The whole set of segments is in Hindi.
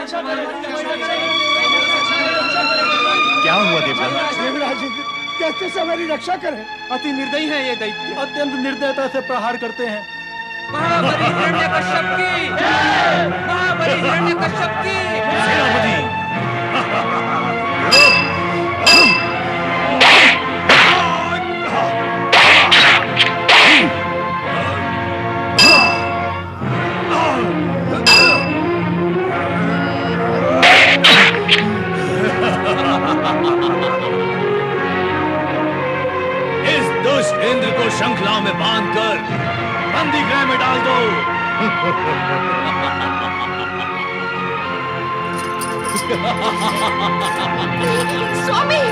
क्या हुआ देवराज? देवराज कहते से हमारी रक्षा करें। अति निर्दयी हैं ये दैत्य, अत्यंत निर्दयता से प्रहार करते हैं। महाबली हिरण्यकश्यप की जय! महाबली हिरण्यकश्यप की सेनापति! इस दुष्ट इंद्र को श्रृंखला में बांधकर बंदी गृह में डाल दो। स्वामी!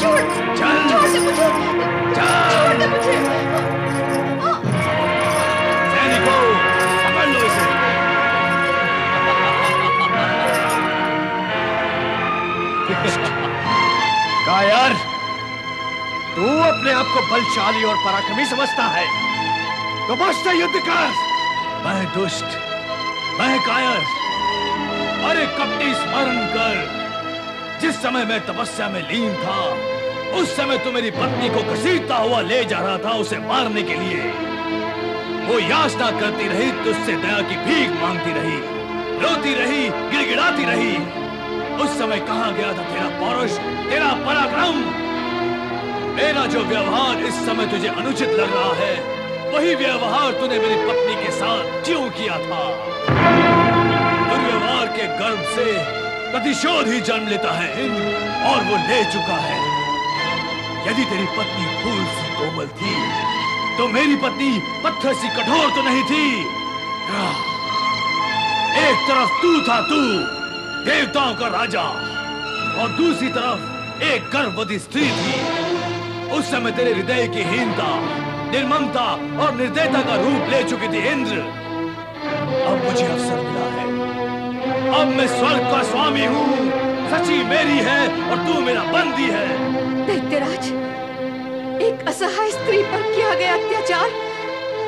छोड़ दे मुझे! छोड़ दे मुझे! सैनिकों, पकड़ लो इसे। कायर, तू अपने आप को बलशाली और पराक्रमी समझता है तो मुझसे युद्ध कर। मैं दुष्ट, मैं कायर। अरे कपटी, स्मरण कर, जिस समय मैं तपस्या में लीन था उस समय तू मेरी पत्नी को घसीटता हुआ ले जा रहा था उसे मारने के लिए। वो याचना करती रही, तुझसे दया की भीख मांगती रही, रोती रही, गिड़गिड़ाती रही। उस समय कहां गया था तेरा पौरुष, तेरा पराक्रम? मेरा जो व्यवहार इस समय तुझे अनुचित लग रहा है वही व्यवहार तूने मेरी पत्नी के साथ क्यों किया था? दुर्व्यवहार के गर्भ से प्रतिशोध ही जन्म लेता है और वो ले चुका है। यदि तेरी पत्नी फूल सी कोमल थी तो मेरी पत्नी पत्थर सी कठोर तो नहीं थी। एक तरफ तू था, तू देवताओं का राजा, और दूसरी तरफ एक गर्भवती स्त्री थी। उस समय तेरे हृदय की हीनता, निर्ममता और निर्दयता का रूप ले चुकी थी इंद्र। अब मुझे अवसर मिला है, अब मैं स्वर्ग का स्वामी हूँ। सची मेरी है और तू मेरा बंदी है। दैत्यराज, एक असहाय स्त्री पर किया गया अत्याचार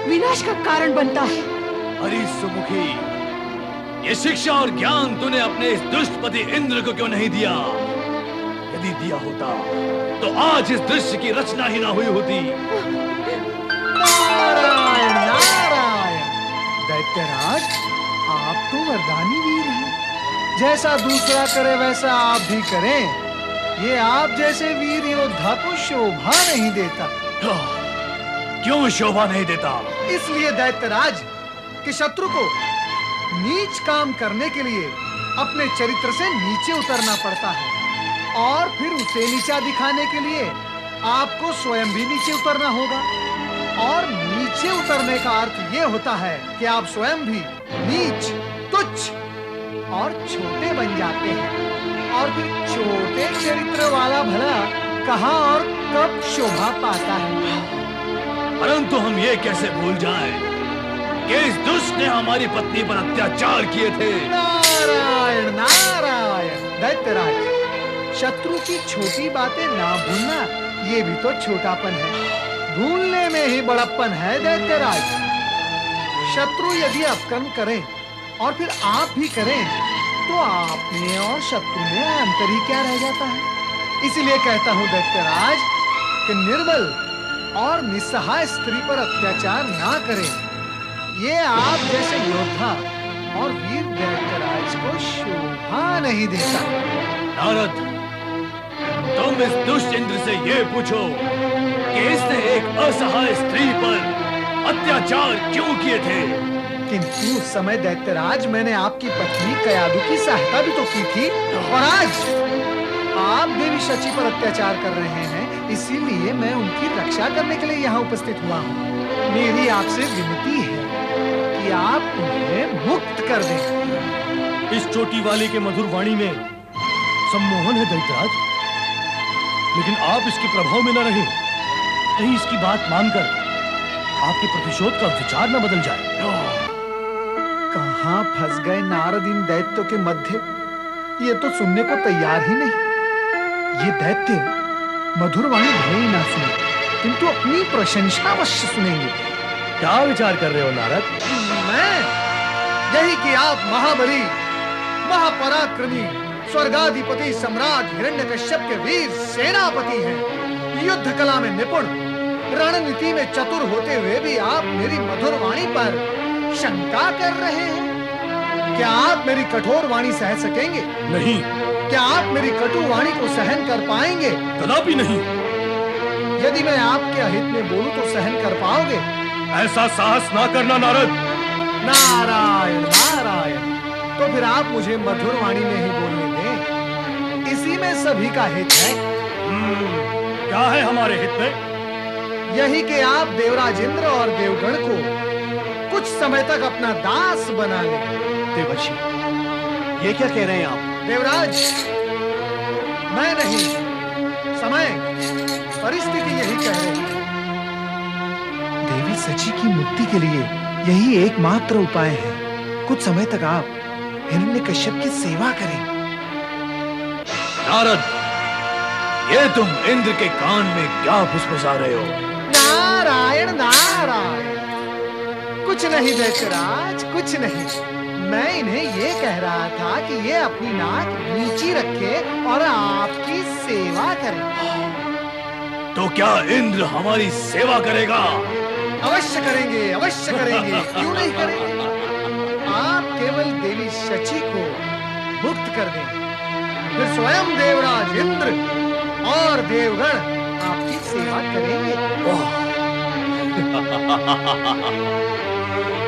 विनाश का कारण बनता है। अरे सुमुखी, ये शिक्षा और ज्ञान तूने अपने इस दुष्ट पति इंद्र को क्यों नहीं दिया? यदि दिया होता तो आज इस दृश्य की रचना ही ना हुई होती। नारायण नारायण! दैत्यराज, आप तो वरदानी वीर हैं। जैसा दूसरा करे वैसा आप भी करें। ये आप जैसे वीर योद्धा को शोभा नहीं देता। क्यों शोभा नहीं देता? इसलिए दैत्यराज कि शत्रु को नीच काम करने के लिए अपने चरित्र से नीचे उतरना पड़ता है, और फिर उसे नीचा दिखाने के लिए आपको स्वयं भी नीचे उतरना होगा। और नीचे उतरने का अर्थ ये होता है कि आप स्वयं भी नीच, तुच्छ और छोटे बन जाते हैं। और फिर छोटे चरित्र वाला भला कहाँ और कब शोभा पाता है? परंतु हम ये कैसे भूल जाएं कि इस दुष्ट ने हमारी पत्नी पर अत्याचार किए थे। नारायण नारायण! दैत्यराज, शत्रु की छोटी बातें ना भूलना ये भी तो छोटापन है। भूलने में ही बड़प्पन है दैत्यराज। शत्रु यदि अपकर्म करें और फिर आप भी करें तो आप में और शत्रु में अंतर ही क्या रह जाता है? इसीलिए कहता हूं दैत्यराज कि निर्बल और निस्सहाय स्त्री पर अत्याचार ना करें। ये आप जैसे योद्धा और वीर दैत्यराज को शोभा नहीं देता। नारद, तुम इस दुष्ट इंद्र से ये पूछो कि इसने एक असहाय स्त्री पर अत्याचार क्यों किए थे? किंतु उस समय दैत्यराज मैंने आपकी पत्नी कयादु की सहायता भी तो की थी, और आज आप देवी शची पर अत्याचार कर रहे हैं। इसीलिए मैं उनकी रक्षा करने के लिए यहाँ उपस्थित हुआ हूँ। मेरी आपसे विनती है कि आप उन्हें मुक्त कर दें। इस चोटी वाले के मधुर वाणी में सम्मोहन है दैत्यराज, लेकिन आप इसके प्रभाव में न रहें। कहीं इसकी बात मानकर आपके प्रतिशोध का विचार न बदल जाए। कहाँ फंस गए नारद इन दैत्यों के मध्य? ये तो सुनने को तैयार ही नहीं। ये दैत्य मधुर वाणी भले ही ना सुने, किंतु अपनी प्रशंसा अवश्य सुनेंगे। क्या विचार कर रहे हो नारद? मैं? यही कि आप महाबली, महापराक्रमी, स्वर्गाधिपति सम्राट हिरण्यकश्यप के वीर सेनापति हैं, युद्ध कला में निपुण, रणनीति में चतुर होते हुए भी आप मेरी मधुर वाणी पर शंका कर रहे हैं। क्या आप मेरी कठोर वाणी सह सकेंगे? नहीं। क्या आप मेरी कटु वाणी को सहन कर पाएंगे? कदापि नहीं। यदि मैं आपके अहित में बोलूं तो सहन कर पाओगे? ऐसा साहस ना करना नारद। नारायण नारायण। तो फिर आप मुझे मधुर वाणी में ही बोलने दें, इसी में सभी का हित है। क्या है हमारे हित में? यही कि आप देवराज इंद्र और देवगण को कुछ समय तक अपना दास बना लें। देवर्षि, ये क्या कह रहे हैं आप? देवराज, मैं नहीं, समय, परिस्थिति यही कह रही है। देवी सची की मुक्ति के लिए यही एकमात्र उपाय है। कुछ समय तक आप हिरण्यकश्यप की सेवा करें। नारद, ये तुम इंद्र के कान में क्या फुसफुसा रहे हो? नारायण नारायण। कुछ नहीं दैत्यराज, कुछ नहीं। मैं इन्हें ये कह रहा था कि ये अपनी नाक नीची रखे और आपकी सेवा करे। तो क्या इंद्र हमारी सेवा करेगा? अवश्य करेंगे, अवश्य करेंगे, क्यों नहीं करेंगे? आप केवल देवी शची को मुक्त कर दें, फिर स्वयं देवराज इंद्र और देवगण आपकी सेवा करेंगे।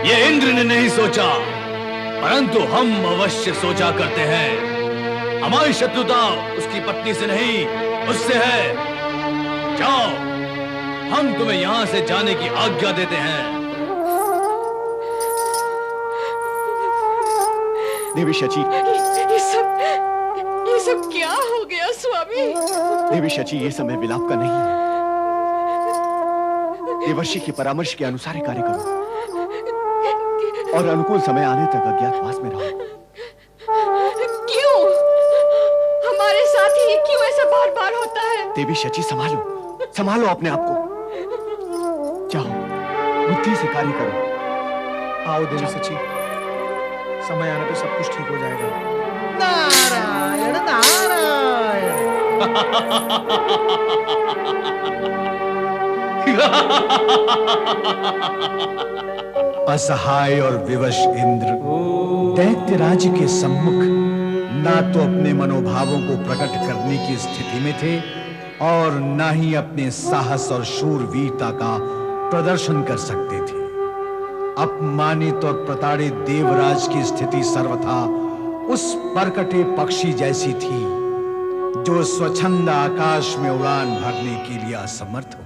ये इंद्र ने नहीं सोचा, परंतु हम अवश्य सोचा करते हैं। हमारी शत्रुता उसकी पत्नी से नहीं, उससे है। जाओ, हम तुम्हें यहां से जाने की आज्ञा देते हैं। देवी शची, ये सब क्या हो गया स्वामी? देवी शची, ये समय विलाप का नहीं है। देवर्षि की परामर्श के अनुसार ही कार्य करो और अनुकूल समय आने तक अज्ञातवास में रहो। क्यों? हमारे साथ ही क्यों ऐसा बार बार होता है? देवी शची, संभालो, संभालो अपने आप को। जाओ, बुद्धि से कार्य करो। आओ देवी सची, समय आने पे सब कुछ ठीक हो जाएगा। नारायण नारायण। असहाय और विवश इंद्र दैत्य राज्य के सम्मुख ना तो अपने मनोभावों को प्रकट करने की स्थिति में थे और ना ही अपने साहस और शूरवीरता का प्रदर्शन कर सकते थे। अपमानित और प्रताड़ित देवराज की स्थिति सर्वथा उस परकटे पक्षी जैसी थी जो स्वच्छंद आकाश में उड़ान भरने के लिए असमर्थ हो।